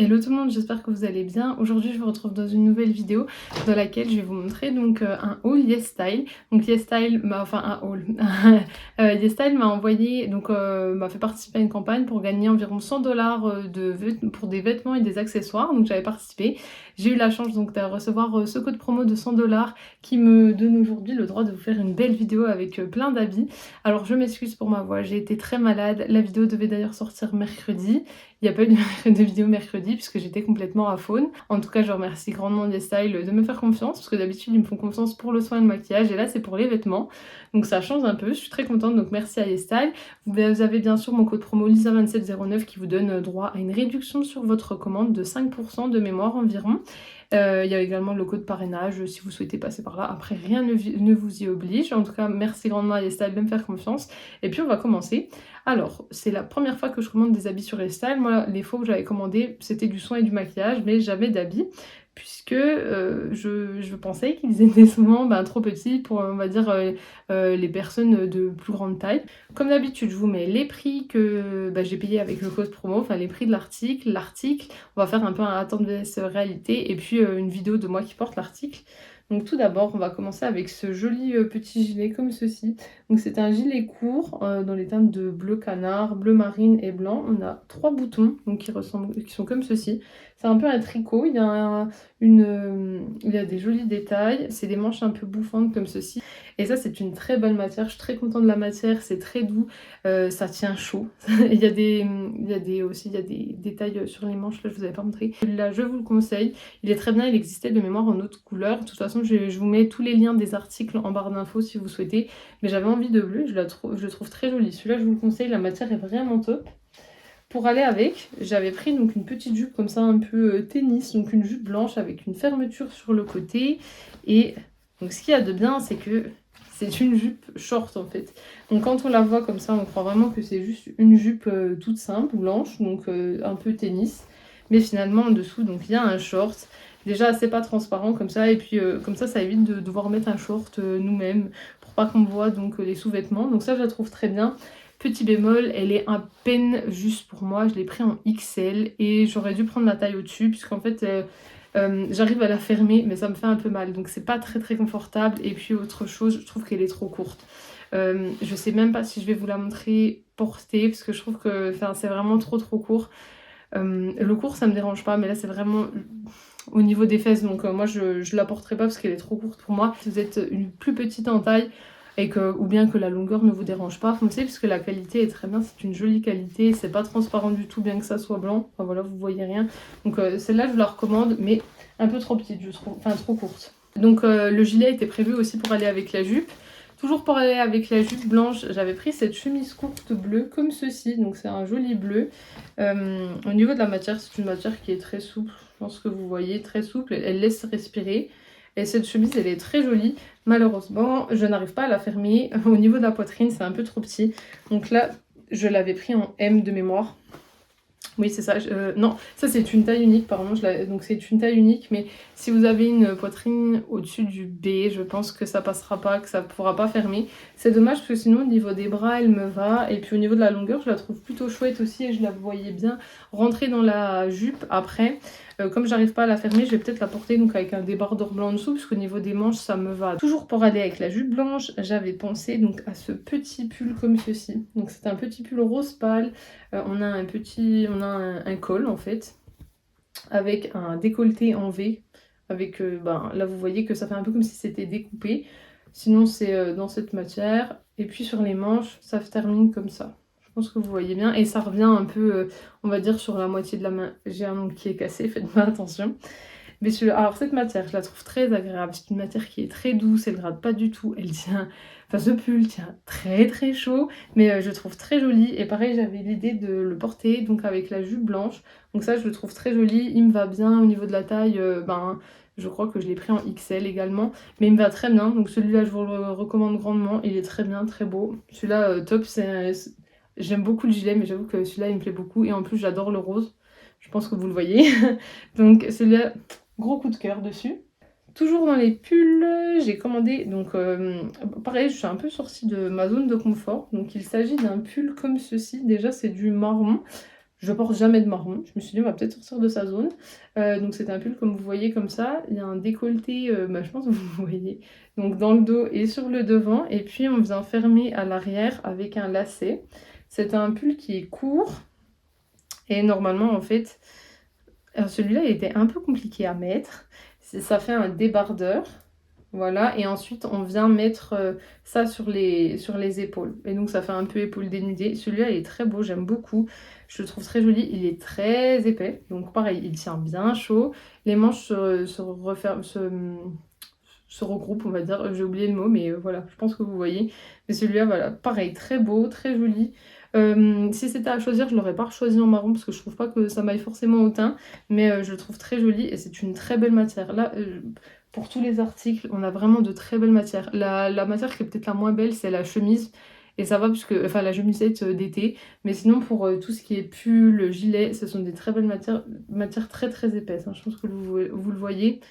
Hello tout le monde, j'espère que vous allez bien. Aujourd'hui je vous retrouve dans une nouvelle vidéo dans laquelle je vais vous montrer donc un haul YesStyle. Donc YesStyle m'a, enfin un haul, YesStyle m'a envoyé, donc m'a fait participer à une campagne pour gagner environ 100 $ pour des vêtements et des accessoires. Donc j'avais participé, j'ai eu la chance donc de recevoir ce code promo de 100 $ qui me donne aujourd'hui le droit de vous faire une belle vidéo avec plein d'habits. Alors je m'excuse pour ma voix, j'ai été très malade, la vidéo devait d'ailleurs sortir mercredi. Il n'y a pas eu de vidéo mercredi puisque j'étais complètement à faune. En tout cas, je remercie grandement YesStyle de me faire confiance parce que d'habitude, ils me font confiance pour le soin et le maquillage et là, c'est pour les vêtements. Donc ça change un peu, je suis très contente, donc merci à YesStyle. Vous avez bien sûr mon code promo Lisa2709 qui vous donne droit à une réduction sur votre commande de 5% de mémoire environ. Il y a également le code parrainage si vous souhaitez passer par là. Après, rien ne vous y oblige. En tout cas, merci grandement à YesStyle de me faire confiance. Et puis, on va commencer. Alors, c'est la première fois que je commande des habits sur YesStyle. Moi, les fois où j'avais commandé, c'était du soin et du maquillage, mais jamais d'habits. Puisque je pensais qu'ils étaient souvent trop petits pour, on va dire, les personnes de plus grande taille. Comme d'habitude, je vous mets les prix que j'ai payé avec le code promo, enfin les prix de l'article, on va faire un peu un attente vs réalité, et puis une vidéo de moi qui porte l'article. Donc tout d'abord, on va commencer avec ce joli petit gilet comme ceci. Donc c'est un gilet court dans les teintes de bleu canard, bleu marine et blanc. On a 3 boutons donc qui sont comme ceci. C'est un peu un tricot, il y a, il y a des jolis détails. C'est des manches un peu bouffantes comme ceci. Et ça, c'est une très belle matière. Je suis très contente de la matière, c'est très doux, ça tient chaud. Il y a des détails sur les manches, là je vous avais pas montré. Là, je vous le conseille. Il est très bien, il existait de mémoire en autre couleur. De toute façon, je vous mets tous les liens des articles en barre d'infos si vous souhaitez. Mais j'avais envie de bleu, je le trouve très joli. Celui-là, je vous le conseille, la matière est vraiment top. Pour aller avec, j'avais pris donc une petite jupe comme ça, un peu tennis, donc une jupe blanche avec une fermeture sur le côté. Et donc ce qu'il y a de bien, c'est que c'est une jupe short en fait. Donc quand on la voit comme ça, on croit vraiment que c'est juste une jupe toute simple, blanche, donc un peu tennis. Mais finalement en dessous, donc il y a un short. Déjà c'est pas transparent comme ça, et puis comme ça évite de devoir mettre un short nous-mêmes pour pas qu'on voit donc les sous-vêtements. Donc ça je la trouve très bien. Petit bémol, elle est à peine juste pour moi, je l'ai pris en XL et j'aurais dû prendre la taille au-dessus puisqu'en fait j'arrive à la fermer mais ça me fait un peu mal, donc c'est pas très confortable. Et puis autre chose, je trouve qu'elle est trop courte. Je sais même pas si je vais vous la montrer portée parce que je trouve que c'est vraiment trop court. Le court ça me dérange pas, mais là c'est vraiment au niveau des fesses, donc moi je la porterai pas parce qu'elle est trop courte pour moi. Si vous êtes une plus petite en taille ou bien que la longueur ne vous dérange pas, foncez puisque la qualité est très bien, c'est une jolie qualité, c'est pas transparent du tout bien que ça soit blanc, enfin voilà, vous voyez rien. Donc celle-là je vous la recommande, mais un peu trop petite je trouve, enfin trop courte. Donc le gilet était prévu aussi pour aller avec la jupe. Toujours pour aller avec la jupe blanche, j'avais pris cette chemise courte bleue comme ceci, donc c'est un joli bleu. Au niveau de la matière, c'est une matière qui est très souple, je pense que vous voyez, très souple, elle laisse respirer. Et cette chemise, elle est très jolie. Malheureusement, je n'arrive pas à la fermer. Au niveau de la poitrine, c'est un peu trop petit. Donc là, je l'avais pris en M de mémoire. Oui, c'est ça. Non, ça c'est une taille unique, pardon. Donc c'est une taille unique, mais si vous avez une poitrine au-dessus du B, je pense que ça passera pas, que ça pourra pas fermer. C'est dommage parce que sinon au niveau des bras, elle me va. Et puis au niveau de la longueur, je la trouve plutôt chouette aussi et je la voyais bien rentrer dans la jupe après. Comme j'arrive pas à la fermer, je vais peut-être la porter donc avec un débardeur blanc en dessous, parce qu'au niveau des manches, ça me va. Toujours pour aller avec la jupe blanche, j'avais pensé donc à ce petit pull comme ceci. Donc c'est un petit pull rose pâle. On a un col en fait, avec un décolleté en V, avec là vous voyez que ça fait un peu comme si c'était découpé. Sinon c'est dans cette matière, et puis sur les manches ça se termine comme ça. Je pense que vous voyez bien, et ça revient un peu on va dire sur la moitié de la main. J'ai un ongle qui est cassé, faites-moi attention. Mais alors cette matière, je la trouve très agréable. C'est une matière qui est très douce, elle grade pas du tout. Elle tient, enfin ce pull tient très chaud, mais je trouve très joli. Et pareil, j'avais l'idée de le porter donc avec la jupe blanche. Donc ça, je le trouve très joli. Il me va bien au niveau de la taille. Je crois que je l'ai pris en XL également, mais il me va très bien. Donc celui-là, je vous le recommande grandement. Il est très bien, très beau. Celui-là, top. J'aime beaucoup le gilet, mais j'avoue que celui-là, il me plaît beaucoup. Et en plus, j'adore le rose. Je pense que vous le voyez. Donc celui-là, gros coup de cœur dessus. Toujours dans les pulls, j'ai commandé, donc pareil, je suis un peu sortie de ma zone de confort. Donc il s'agit d'un pull comme ceci. Déjà, c'est du marron. Je porte jamais de marron. Je me suis dit, on va peut-être sortir de sa zone. Donc c'est un pull comme vous voyez comme ça. Il y a un décolleté, bah, je pense que vous voyez, donc dans le dos et sur le devant. Et puis on vient fermer à l'arrière avec un lacet. C'est un pull qui est court. Et normalement, en fait, alors celui-là, il était un peu compliqué à mettre. Ça fait un débardeur. Voilà, et ensuite on vient mettre ça sur les épaules. Et donc ça fait un peu épaule dénudée. Celui-là il est très beau, j'aime beaucoup. Je le trouve très joli, il est très épais. Donc pareil, il tient bien chaud. Les manches se regroupent, on va dire. J'ai oublié le mot, mais voilà, je pense que vous voyez. Mais celui-là, voilà, pareil, très beau, très joli. Si c'était à choisir, je l'aurais pas choisi en marron parce que je trouve pas que ça m'aille forcément au teint. Mais je le trouve très joli et c'est une très belle matière. Là, pour tous les articles, on a vraiment de très belles matières. La matière qui est peut-être la moins belle, c'est la chemise. Et ça va, puisque, enfin la chemisette d'été. Mais sinon, pour tout ce qui est pull, gilet, ce sont des très belles matières très très épaisses, hein. Je pense que vous le voyez.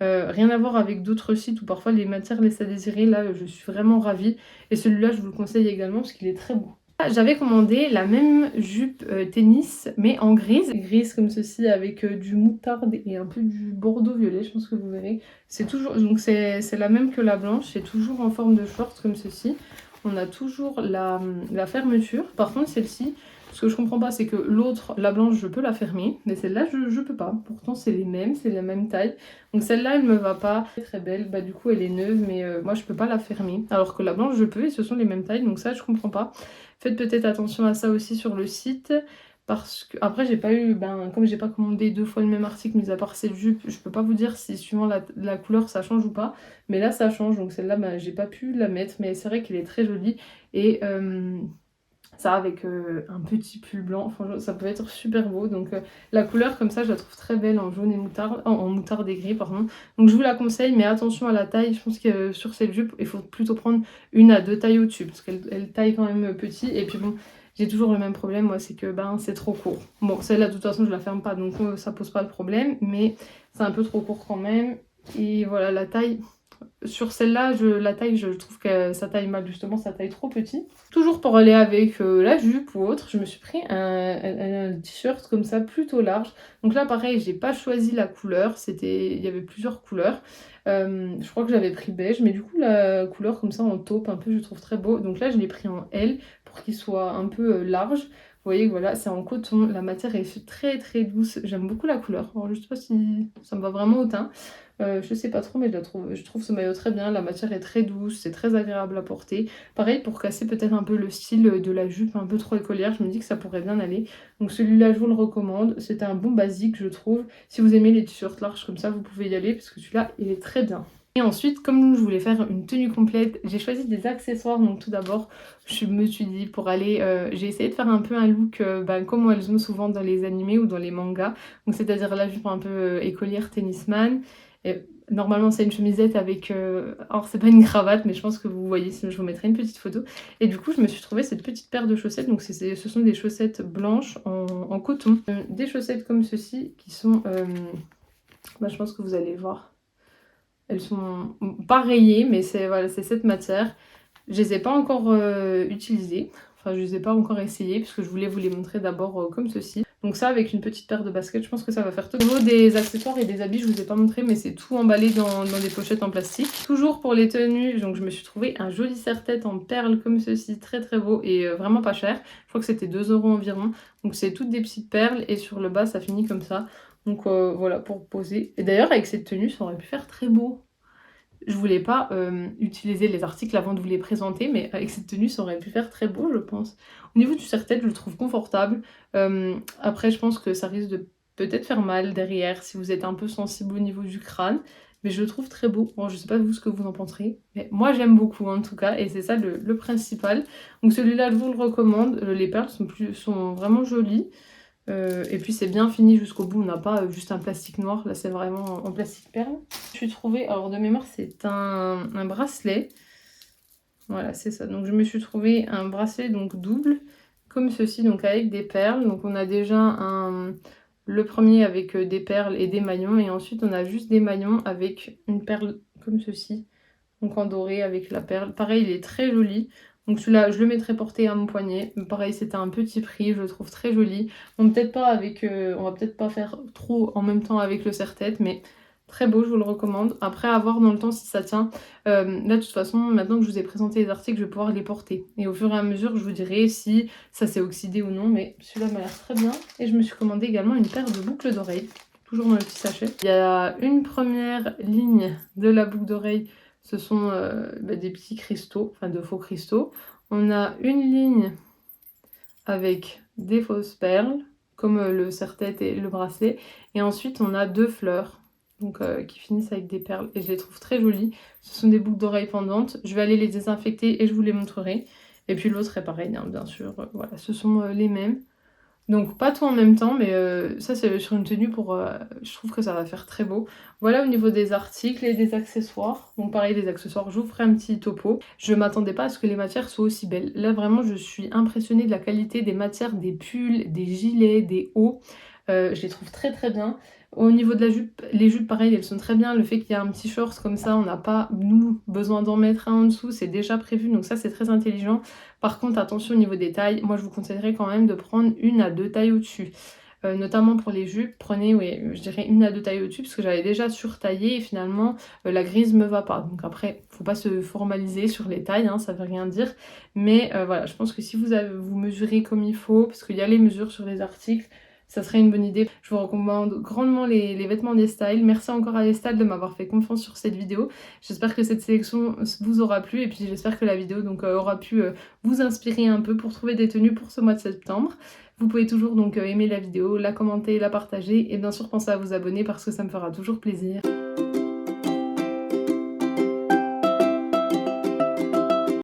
Rien à voir avec d'autres sites où parfois les matières laissent à désirer. Là, je suis vraiment ravie. Et celui-là, je vous le conseille également parce qu'il est très beau. J'avais commandé la même jupe tennis, mais en grise. Grise comme ceci, avec du moutarde et un peu du bordeaux violet, je pense que vous verrez. C'est toujours, donc c'est la même que la blanche, c'est toujours en forme de short comme ceci. On a toujours la fermeture. Par contre, celle-ci, ce que je comprends pas, c'est que l'autre, la blanche, je peux la fermer, mais celle-là, je peux pas. Pourtant, c'est les mêmes, c'est la même taille. Donc celle-là, elle me va pas. Elle est très belle. Bah du coup, elle est neuve, mais moi, je peux pas la fermer. Alors que la blanche, je peux, et ce sont les mêmes tailles. Donc ça, je comprends pas. Faites peut-être attention à ça aussi sur le site. Parce que, après, j'ai pas eu, comme j'ai pas commandé 2 fois le même article, mis à part cette jupe, je peux pas vous dire si suivant la couleur ça change ou pas. Mais là, ça change, donc celle-là, j'ai pas pu la mettre, mais c'est vrai qu'elle est très jolie. Et ça avec un petit pull blanc, enfin, ça peut être super beau. Donc la couleur comme ça, je la trouve très belle en jaune et moutarde, en moutarde et gris, pardon. Donc je vous la conseille, mais attention à la taille. Je pense que sur cette jupe, il faut plutôt prendre 1 à 2 tailles au-dessus, parce qu'elle taille quand même petit. Et puis bon, j'ai toujours le même problème, moi, c'est que c'est trop court. Bon, celle-là, de toute façon, je la ferme pas, donc ça pose pas de problème, mais c'est un peu trop court quand même. Et voilà, la taille. Sur celle-là, la taille, je trouve que ça taille mal, justement, ça taille trop petit. Toujours pour aller avec la jupe ou autre, je me suis pris un t-shirt comme ça, plutôt large. Donc là, pareil, j'ai pas choisi la couleur, il y avait plusieurs couleurs. Je crois que j'avais pris beige, mais du coup, la couleur comme ça en taupe, un peu, je trouve très beau. Donc là, je l'ai pris en L pour qu'il soit un peu large. Vous voyez que voilà, c'est en coton, la matière est très très douce, j'aime beaucoup la couleur. Alors je sais pas si ça me va vraiment au teint. Je sais pas trop, mais je trouve ce maillot très bien. La matière est très douce, c'est très agréable à porter. Pareil, pour casser peut-être un peu le style de la jupe un peu trop écolière, je me dis que ça pourrait bien aller. Donc celui-là, je vous le recommande. C'est un bon basique, je trouve. Si vous aimez les t-shirts larges comme ça, vous pouvez y aller parce que celui-là, il est très bien. Et ensuite, comme je voulais faire une tenue complète, j'ai choisi des accessoires. Donc tout d'abord, je me suis dit pour aller... j'ai essayé de faire un peu un look comme elles ont souvent dans les animés ou dans les mangas. Donc c'est-à-dire la jupe un peu écolière tennisman. Et normalement, c'est une chemisette avec... alors, c'est pas une cravate, mais je pense que vous voyez, sinon je vous mettrai une petite photo. Et du coup, je me suis trouvé cette petite paire de chaussettes. Donc, ce sont des chaussettes blanches en coton. Des chaussettes comme ceci qui sont... je pense que vous allez voir. Elles sont pas rayées, mais c'est voilà, cette matière. Je les ai pas encore utilisées. Enfin, je les ai pas encore essayées, puisque je voulais vous les montrer d'abord comme ceci. Donc ça, avec une petite paire de baskets, je pense que ça va faire tout. Au niveau des accessoires et des habits, je vous ai pas montré, mais c'est tout emballé dans des pochettes en plastique. Toujours pour les tenues, donc je me suis trouvé un joli serre-tête en perles comme ceci, très très beau et vraiment pas cher. Je crois que c'était 2 € environ. Donc c'est toutes des petites perles et sur le bas, ça finit comme ça. Donc voilà, pour poser. Et d'ailleurs, avec cette tenue, ça aurait pu faire très beau. Je voulais pas utiliser les articles avant de vous les présenter, mais avec cette tenue, ça aurait pu faire très beau, je pense. Au niveau du serre-tête, je le trouve confortable. Après, je pense que ça risque de peut-être faire mal derrière si vous êtes un peu sensible au niveau du crâne. Mais je le trouve très beau. Bon, je sais pas vous ce que vous en penserez, mais moi j'aime beaucoup en tout cas, et c'est ça le principal. Donc celui-là, je vous le recommande. Les perles sont vraiment jolies. Et puis c'est bien fini jusqu'au bout, on n'a pas juste un plastique noir, là c'est vraiment en plastique perle. Je suis trouvée, alors de mémoire c'est un bracelet, voilà c'est ça, donc je me suis trouvé un bracelet donc double, comme ceci, donc avec des perles, donc on a déjà le premier avec des perles et des maillons, et ensuite on a juste des maillons avec une perle comme ceci, donc en doré avec la perle. Pareil, il est très joli. Donc celui-là, je le mettrai porté à mon poignet. Pareil, c'était un petit prix, je le trouve très joli. Bon, peut-être pas avec, on va peut-être pas faire trop en même temps avec le serre-tête, mais très beau, je vous le recommande. Après, à voir dans le temps si ça tient. Là, de toute façon, maintenant que je vous ai présenté les articles, je vais pouvoir les porter. Et au fur et à mesure, je vous dirai si ça s'est oxydé ou non. Mais celui-là m'a l'air très bien. Et je me suis commandé également une paire de boucles d'oreilles. Toujours dans le petit sachet. Il y a une première ligne de la boucle d'oreille. Ce sont des petits cristaux, enfin de faux cristaux. On a une ligne avec des fausses perles, comme le serre-tête et le bracelet. Et ensuite, on a 2 fleurs, donc qui finissent avec des perles. Et je les trouve très jolies. Ce sont des boucles d'oreilles pendantes. Je vais aller les désinfecter et je vous les montrerai. Et puis l'autre est pareil, hein, bien sûr. Voilà, ce sont les mêmes. Donc pas tout en même temps, mais ça c'est sur une tenue pour... je trouve que ça va faire très beau. Voilà au niveau des articles et des accessoires. Donc pareil, les accessoires, je vous ferai un petit topo. Je m'attendais pas à ce que les matières soient aussi belles. Là vraiment, je suis impressionnée de la qualité des matières, des pulls, des gilets, des hauts. Je les trouve très très bien. Au niveau de la jupe, les jupes pareil, elles sont très bien. Le fait qu'il y a un petit short comme ça, on n'a pas, nous, besoin d'en mettre un en dessous. C'est déjà prévu, donc ça c'est très intelligent. Par contre, attention au niveau des tailles. Moi, je vous conseillerais quand même de prendre 1 à 2 tailles au-dessus. Notamment pour les jupes, prenez, oui, je dirais 1 à 2 tailles au-dessus, parce que j'avais déjà surtaillé et finalement, la grise me va pas. Donc après, faut pas se formaliser sur les tailles, hein, ça veut rien dire. Mais voilà, je pense que si vous mesurez comme il faut, parce qu'il y a les mesures sur les articles, ça serait une bonne idée. Je vous recommande grandement les vêtements YesStyle. Merci encore à YesStyle de m'avoir fait confiance sur cette vidéo. J'espère que cette sélection vous aura plu et puis j'espère que la vidéo donc aura pu vous inspirer un peu pour trouver des tenues pour ce mois de septembre. Vous pouvez toujours donc aimer la vidéo, la commenter, la partager et bien sûr pensez à vous abonner parce que ça me fera toujours plaisir.